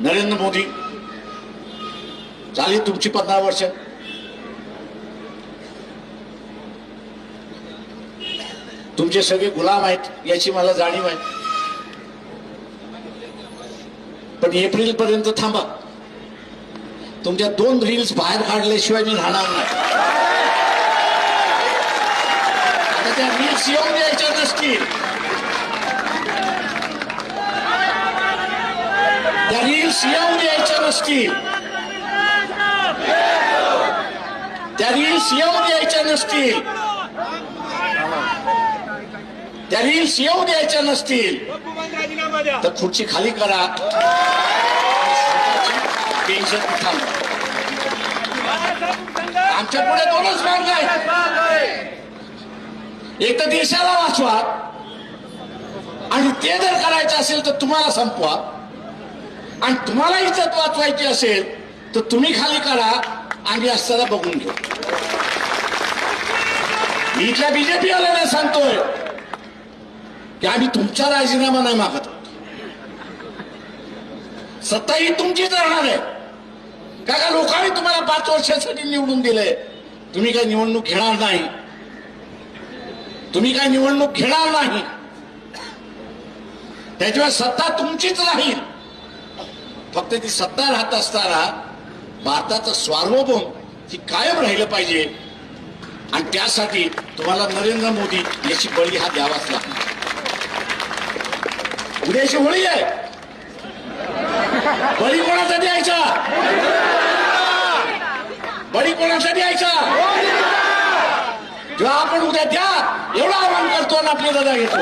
नरेंद्र मोदी झाली तुमची 15 वर्ष. तुमचे सगळे गुलाम आहेत याची मला जाणीव आहे. पण एप्रिल पर्यंत थांबा. तुमच्या 2 रील्स बाहेर काढल्याशिवाय मी राहणार नाही. आता त्या रील्स येऊन द्यायच्या नसतील. त्या रील्स येऊन द्यायच्या नसतील. त्या रील्स येऊन द्यायच्या नसतील. त्या रील्स येऊ द्यायच्या नसतील तर खुर्ची खाली करा. पेन्शन थांबवा. आमच्या पुढे 2च मार्ग आहेत. एक तर देशाला वाचवा आणि ते जर करायचं असेल तर तुम्हाला संपवा. आणि तुम्हाला इज्जत वाचवायची असेल तर तुम्ही खाली करा आणि असताना बघून घेऊ. मी इथल्या बीजेपी वाल्यांना सांगतोय की आम्ही तुमचा राजीनामा नाही मागत. सत्ता ही तुमचीच राहणार आहे. का लोकांनी तुम्हाला 5 वर्षांसाठी निवडून दिलंय. तुम्ही काय निवडणूक घेणार नाही. तुम्ही काय निवडणूक घेणार नाही. त्याच्यामुळे सत्ता तुमचीच राहील. फक्त ती सत्ता राहत असताना भारताचं सार्वभौम ही कायम राहिलं पाहिजे. आणि त्यासाठी तुम्हाला नरेंद्र मोदी याची बळी हा द्यावाच लागणार. उद्याची होळी आहे. बळी कोणाचा द्यायचा. बळी कोणाचा द्यायचा. जेव्हा आपण उद्या द्या एवढं आवाहन करतो आणि आपली रजा घेतो.